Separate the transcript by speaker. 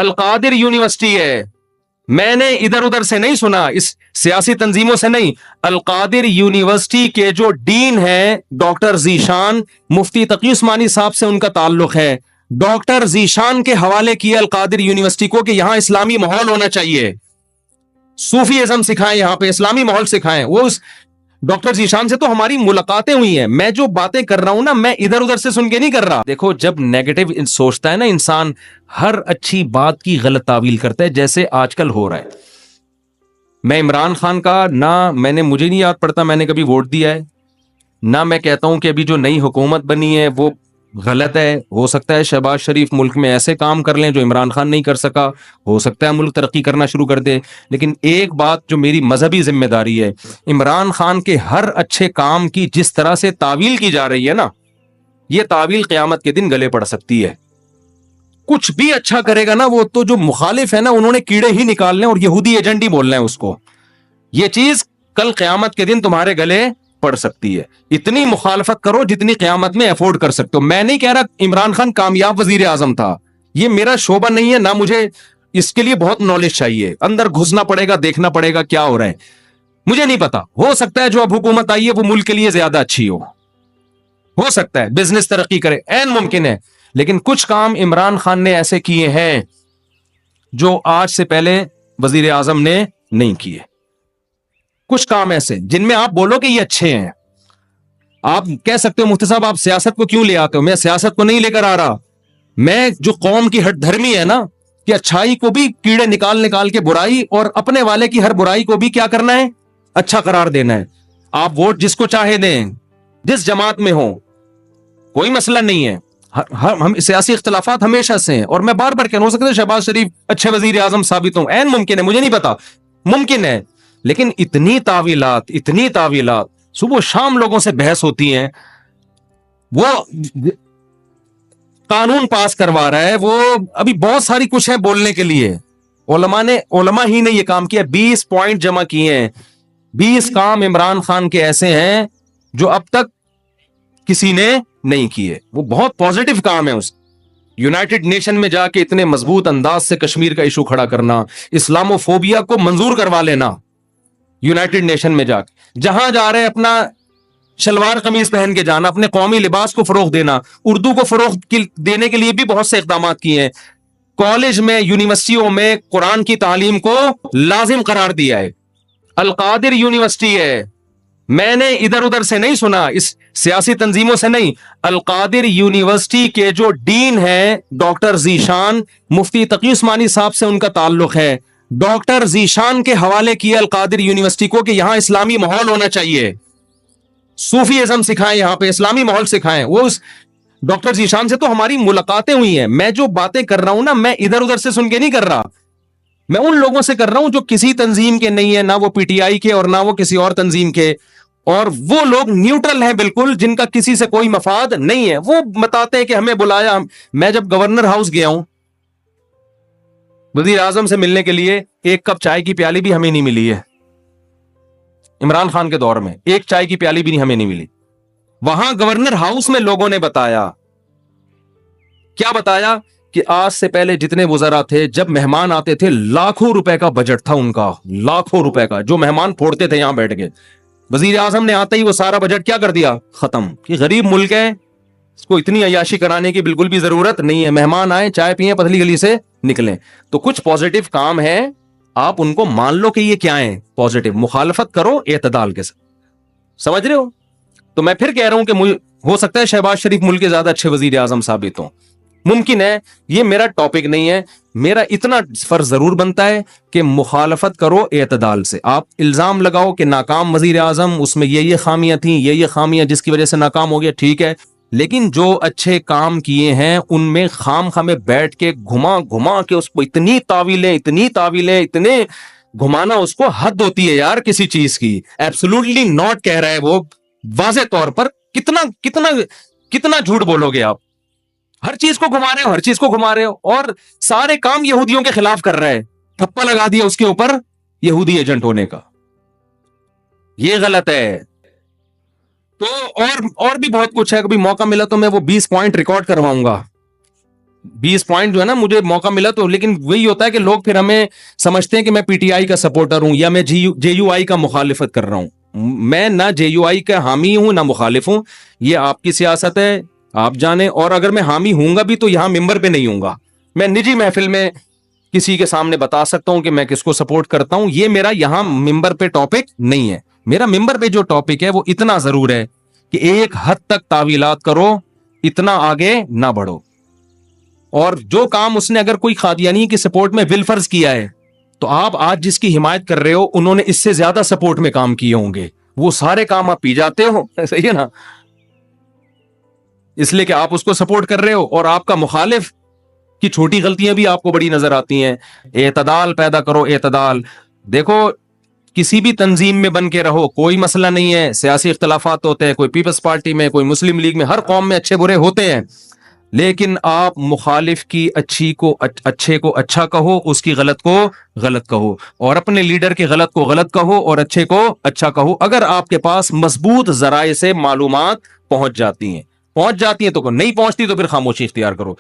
Speaker 1: القادر university ہے، میں نے ادھر ادھر سے نہیں سنا، اس سیاسی تنظیموں سے نہیں. القادر یونیورسٹی کے جو ڈین ہیں ڈاکٹر ذیشان، مفتی تقی عثمانی صاحب سے ان کا تعلق ہے. ڈاکٹر ذیشان کے حوالے کیا القادر یونیورسٹی کو کہ یہاں اسلامی ماحول ہونا چاہیے، صوفی ازم سکھائیں، یہاں پہ اسلامی ماحول سکھائیں. وہ اس ڈاکٹر ذیشان سے تو ہماری ملاقاتیں ہوئی ہیں. میں جو باتیں کر رہا ہوں نا، میں ادھر ادھر سے سن کے نہیں کر رہا. دیکھو جب نیگیٹو سوچتا ہے نا انسان، ہر اچھی بات کی غلط تعویل کرتا ہے، جیسے آج کل ہو رہا ہے. میں عمران خان کا مجھے نہیں یاد پڑتا میں نے کبھی ووٹ دیا ہے، نہ میں کہتا ہوں کہ ابھی جو نئی حکومت بنی ہے وہ غلط ہے. ہو سکتا ہے شہباز شریف ملک میں ایسے کام کر لیں جو عمران خان نہیں کر سکا، ہو سکتا ہے ملک ترقی کرنا شروع کر دے. لیکن ایک بات جو میری مذہبی ذمہ داری ہے، عمران خان کے ہر اچھے کام کی جس طرح سے تعویل کی جا رہی ہے نا، یہ تعویل قیامت کے دن گلے پڑ سکتی ہے. کچھ بھی اچھا کرے گا نا، وہ تو جو مخالف ہے نا انہوں نے کیڑے ہی نکالنے اور یہودی ایجنٹ ہی بولنا ہے اس کو. یہ چیز کل قیامت کے دن تمہارے گلے پڑ سکتی ہے. اتنی مخالفت کرو جتنی قیامت میں افورڈ کر سکتے ہو. میں نہیں کہہ رہا عمران خان کامیاب وزیر اعظم تھا، یہ میرا شعبہ نہیں ہے، نہ مجھے اس کے لیے بہت نالج چاہیے. اندر گھسنا پڑے گا، دیکھنا پڑے گا کیا ہو رہا ہے. مجھے نہیں پتا، ہو سکتا ہے جو اب حکومت آئی ہے وہ ملک کے لیے زیادہ اچھی ہو سکتا ہے بزنس ترقی کرے، عین ممکن ہے. لیکن کچھ کام عمران خان نے ایسے کیے ہیں جو آج سے پہلے وزیر اعظم نے نہیں کیے. کچھ کام ایسے جن میں آپ بولو کہ یہ اچھے ہیں. آپ کہہ سکتے ہو مفتی صاحب آپ سیاست کو کیوں لے آتے ہو؟ میں سیاست کو نہیں لے کر آ رہا، میں جو قوم کی ہٹ دھرمی ہے نا کہ اچھائی کو بھی کیڑے نکال کے برائی، اور اپنے والے کی ہر برائی کو بھی کیا کرنا ہے، اچھا قرار دینا ہے. آپ ووٹ جس کو چاہے دیں، جس جماعت میں ہو، کوئی مسئلہ نہیں ہے. ہم سیاسی اختلافات ہمیشہ سے ہیں، اور میں بار بار کہہ، ہو سکتا ہے شہباز شریف اچھے وزیر اعظم ثابت ہوں، عین ممکن ہے، مجھے نہیں پتا، ممکن ہے. لیکن اتنی تعویلات صبح و شام لوگوں سے بحث ہوتی ہیں. وہ قانون پاس کروا رہا ہے، وہ ابھی بہت ساری کچھ ہے بولنے کے لیے. علماء ہی نے یہ کام کیا، 20 پوائنٹ جمع کیے ہیں. 20 کام عمران خان کے ایسے ہیں جو اب تک کسی نے نہیں کیے. وہ بہت پازیٹو کام ہے. اس یونائٹڈ نیشن میں جا کے اتنے مضبوط انداز سے کشمیر کا ایشو کھڑا کرنا، اسلامو فوبیا کو منظور کروا لینا، یونائٹڈ نیشن میں جا کے جہاں جا رہے اپنا شلوار قمیض پہن کے جانا، اپنے قومی لباس کو فروغ دینا، اردو کو فروغ دینے کے لیے بھی بہت سے اقدامات کیے ہیں. کالج میں، یونیورسٹیوں میں قرآن کی تعلیم کو لازم قرار دیا ہے. القادر یونیورسٹی ہے، میں نے ادھر ادھر سے نہیں سنا، اس سیاسی تنظیموں سے نہیں. القادر یونیورسٹی کے جو ڈین ہیں ڈاکٹر ذیشان، مفتی تقی عثمانی صاحب سے ان کا تعلق ہے. ڈاکٹر ذیشان کے حوالے کیا القادر یونیورسٹی کو کہ یہاں اسلامی ماحول ہونا چاہیے، صوفی ازم سکھائیں، یہاں پہ اسلامی ماحول سکھائیں. وہ اس ڈاکٹر ذیشان سے تو ہماری ملاقاتیں ہوئی ہیں. میں جو باتیں کر رہا ہوں نا، میں ادھر ادھر سے سن کے نہیں کر رہا، میں ان لوگوں سے کر رہا ہوں جو کسی تنظیم کے نہیں ہے، نہ وہ پی ٹی آئی کے اور نہ وہ کسی اور تنظیم کے، اور وہ لوگ نیوٹرل ہیں بالکل، جن کا کسی سے کوئی مفاد نہیں ہے. وہ بتاتے ہیں کہ ہمیں بلایا. میں جب گورنر ہاؤس گیا ہوں وزیر اعظم سے ملنے کے لیے، ایک کپ چائے کی پیالی بھی ہمیں نہیں ملی ہے. عمران خان کے دور میں ایک چائے کی پیالی بھی ہمیں نہیں ملی. وہاں گورنر ہاؤس میں لوگوں نے بتایا، کیا بتایا کہ آج سے پہلے جتنے وزراء تھے، جب مہمان آتے تھے لاکھوں روپے کا بجٹ تھا ان کا، لاکھوں روپے کا، جو مہمان پھوڑتے تھے یہاں بیٹھ کے. وزیر اعظم نے آتے ہی وہ سارا بجٹ کیا کر دیا، ختم. کہ غریب ملک ہے، اس کو اتنی عیاشی کرانے کی بالکل بھی ضرورت نہیں ہے. مہمان آئے، چائے پیئیں، پتلی گلی سے نکلیں. تو کچھ پازیٹو کام ہے، آپ ان کو مان لو کہ یہ کیا ہیں، پازیٹو. مخالفت کرو اعتدال کے ساتھ. سمجھ رہے ہو؟ تو میں پھر کہہ رہا ہوں کہ ہو سکتا ہے شہباز شریف ملک کے زیادہ اچھے وزیر اعظم ثابت ہوں، ممکن ہے. یہ میرا ٹاپک نہیں ہے. میرا اتنا فرض ضرور بنتا ہے کہ مخالفت کرو اعتدال سے. آپ الزام لگاؤ کہ ناکام وزیر اعظم، اس میں یہ خامیاں تھیں، یہ خامیاں جس کی وجہ سے ناکام ہو گیا، ٹھیک ہے. لیکن جو اچھے کام کیے ہیں ان میں خام خامے بیٹھ کے گھما کے اس کو اتنی تعویلیں اتنے گھمانا، اس کو حد ہوتی ہے یار کسی چیز کی. ایبسولوٹلی ناٹ کہہ رہا ہے وہ واضح طور پر. کتنا جھوٹ بولو گے آپ؟ ہر چیز کو گھما رہے ہو، اور سارے کام یہودیوں کے خلاف کر رہے ہیں. ٹھپا لگا دیا اس کے اوپر یہودی ایجنٹ ہونے کا. یہ غلط ہے. تو اور بھی بہت کچھ ہے. کبھی موقع ملا تو میں وہ 20 پوائنٹ ریکارڈ کرواؤں گا. 20 پوائنٹ جو ہے نا مجھے موقع ملا تو, لیکن وہی ہوتا ہے کہ لوگ پھر ہمیں سمجھتے ہیں کہ میں پی ٹی آئی کا سپورٹر ہوں یا میں جے یو آئی کا مخالفت کر رہا ہوں. میں نہ جے یو آئی کا حامی ہوں نہ مخالف ہوں, یہ آپ کی سیاست ہے, آپ جانیں. اور اگر میں حامی ہوں گا بھی تو یہاں ممبر پہ نہیں ہوں گا, میں نجی محفل میں کسی کے سامنے بتا سکتا ہوں کہ میں کس کو سپورٹ کرتا ہوں. یہ میرا یہاں ممبر پہ ٹاپک نہیں ہے. میرا ممبر پہ جو ٹاپک ہے وہ اتنا ضرور ہے کہ ایک حد تک تعویلات کرو, اتنا آگے نہ بڑھو. اور جو کام اس نے اگر کوئی قادیانی کی سپورٹ میں بالفرض کیا ہے تو آپ آج جس کی حمایت کر رہے ہو انہوں نے اس سے زیادہ سپورٹ میں کام کیے ہوں گے, وہ سارے کام آپ پی جاتے ہو. صحیح ہے نا, اس لیے کہ آپ اس کو سپورٹ کر رہے ہو اور آپ کا مخالف کی چھوٹی غلطیاں بھی آپ کو بڑی نظر آتی ہیں. اعتدال پیدا کرو, اعتدال. دیکھو کسی بھی تنظیم میں بن کے رہو, کوئی مسئلہ نہیں ہے, سیاسی اختلافات ہوتے ہیں, کوئی پیپلز پارٹی میں, کوئی مسلم لیگ میں, ہر قوم میں اچھے برے ہوتے ہیں, لیکن آپ مخالف کی اچھے کو اچھا کہو, اس کی غلط کو غلط کہو, اور اپنے لیڈر کے غلط کو غلط کہو اور اچھے کو اچھا کہو. اگر آپ کے پاس مضبوط ذرائع سے معلومات پہنچ جاتی ہیں تو نہیں پہنچتی تو پھر خاموشی اختیار کرو.